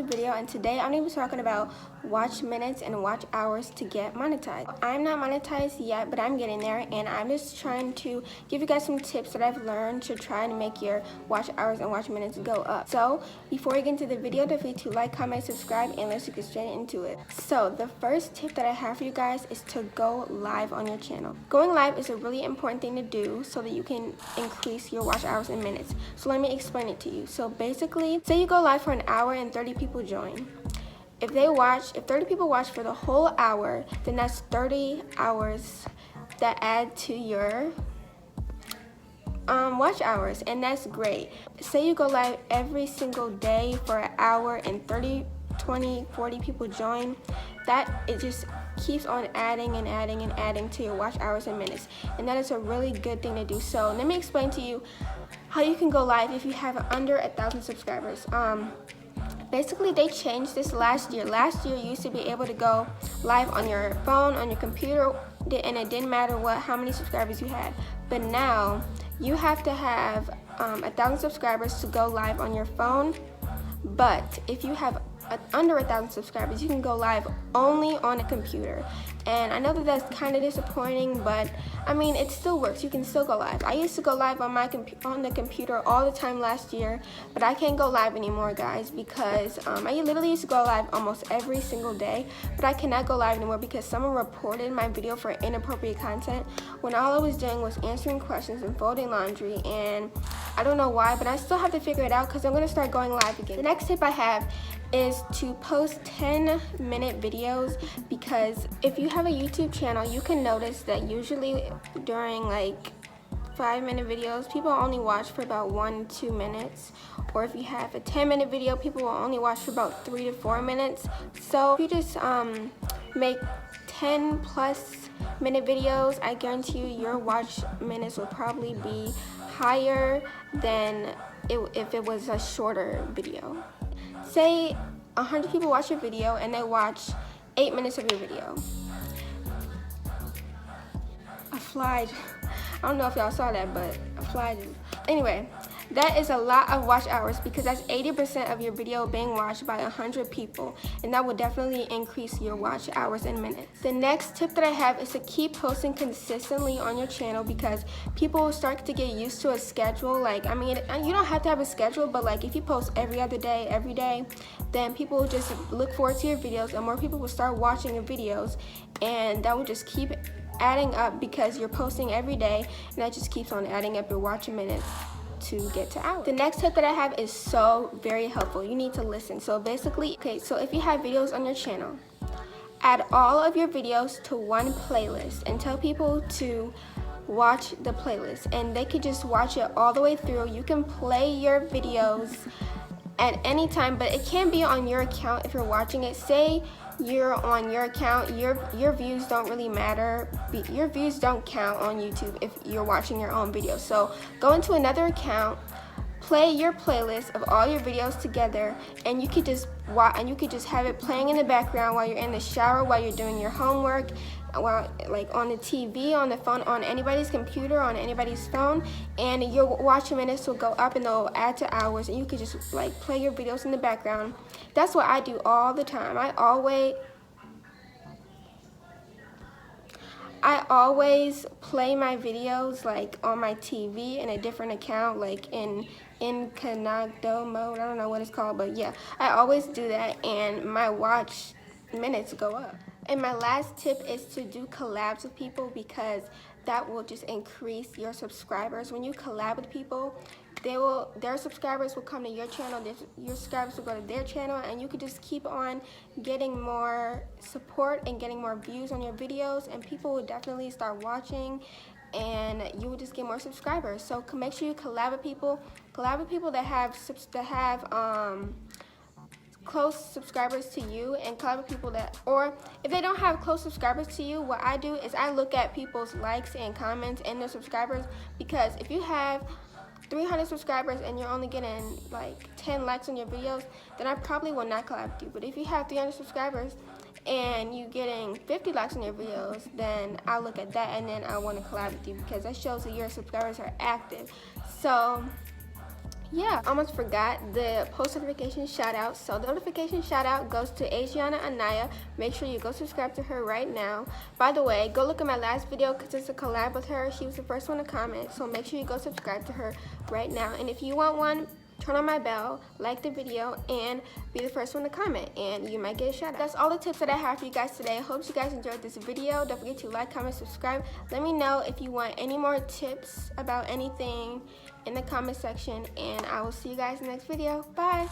video, and today I'm going to be talking about watch minutes and watch hours to get monetized. I'm not monetized yet, but I'm getting there, and I'm just trying to give you guys some tips that I've learned to try and make your watch hours and watch minutes go up. So before we get into the video, don't forget to like, comment, subscribe, and let's get straight into it. So the first tip that I have for you guys is to go live on your channel. Going live is a really important thing to do so that you can increase your watch hours and minutes. So let me explain it to you. So basically, say you go live for an hour and 30 people join. If 30 people watch for the whole hour, then that's 30 hours that add to your watch hours, and that's great. Say you go live every single day for an hour and 30, 20, 40 people join, that it just keeps on adding and adding and adding to your watch hours and minutes, and that is a really good thing to do. So let me explain to you how you can go live if you have under 1,000 subscribers. Basically, they changed this last year. Last year, you used to be able to go live on your phone, on your computer, and it didn't matter how many subscribers you had. But now, you have to have 1,000 subscribers to go live on your phone. But if you have under 1,000 subscribers, you can go live only on a computer. And I know that that's kind of disappointing, but I mean, it still works. You can still go live. I used to go live on the computer all the time last year, but I can't go live anymore, guys, because I literally used to go live almost every single day, but I cannot go live anymore because someone reported my video for inappropriate content when all I was doing was answering questions and folding laundry, and I don't know why, but I still have to figure it out because I'm going to start going live again. The next tip I have is to post 10-minute videos, because if you have a YouTube channel, you can notice that usually during like 5-minute videos, people only watch for about 1 to 2 minutes, or if you have a 10-minute video, people will only watch for about 3 to 4 minutes. So if you just make 10+ minute videos, I guarantee you your watch minutes will probably be higher than if it was a shorter video. Say 100 people watch your video and they watch 8 minutes of your video. A fly. I don't know if y'all saw that, but a fly. Anyway, that is a lot of watch hours, because that's 80% of your video being watched by 100 people, and that will definitely increase your watch hours and minutes. The next tip that I have is to keep posting consistently on your channel, because people will start to get used to a schedule. Like, I mean, you don't have to have a schedule, but like if you post every other day, every day, then people will just look forward to your videos, and more people will start watching your videos, and that will just keep adding up because you're posting every day, and that just keeps on adding up your watch minutes to get to hours. The next tip that I have is so very helpful. You need to listen. So basically, so if you have videos on your channel, add all of your videos to one playlist and tell people to watch the playlist, and they could just watch it all the way through. You can play your videos at any time, but it can't be on your account if you're watching it. Say you're on your account, your views don't really matter. Your views don't count on YouTube if you're watching your own videos. So go into another account, play your playlist of all your videos together, and you could just have it playing in the background while you're in the shower, while you're doing your homework, while like on the TV, on the phone, on anybody's computer, on anybody's phone, and your watch minutes will go up and they'll add to hours, and you could just like play your videos in the background. That's what I do all the time. I always play my videos like on my TV in a different account, like in incognito mode. I don't know what it's called, but yeah, I always do that, and my watch minutes go up. And my last tip is to do collabs with people, because that will just increase your subscribers. When you collab with people, their subscribers will come to your channel, your subscribers will go to their channel, and you can just keep on getting more support and getting more views on your videos, and people will definitely start watching, and you will just get more subscribers. So make sure you collab with people that have close subscribers to you, and collab with people or if they don't have close subscribers to you, what I do is I look at people's likes and comments and their subscribers, because if you have 300 subscribers and you're only getting like 10 likes on your videos, then I probably will not collab with you. But if you have 300 subscribers and you're getting 50 likes on your videos, then I'll look at that and then I want to collab with you, because that shows that your subscribers are active. So Yeah, almost forgot the post notification shout out. So the notification shout out goes to Adriana Anaya. Make sure you go subscribe to her right now. By the way, go look at my last video because it's a collab with her. She was the first one to comment, so make sure you go subscribe to her right now. And if you want one, turn on my bell, like the video, and be the first one to comment, and you might get a shout out. That's all the tips that I have for you guys today. I hope you guys enjoyed this video. Don't forget to like, comment, subscribe. Let me know if you want any more tips about anything in the comment section, and I will see you guys in the next video. Bye.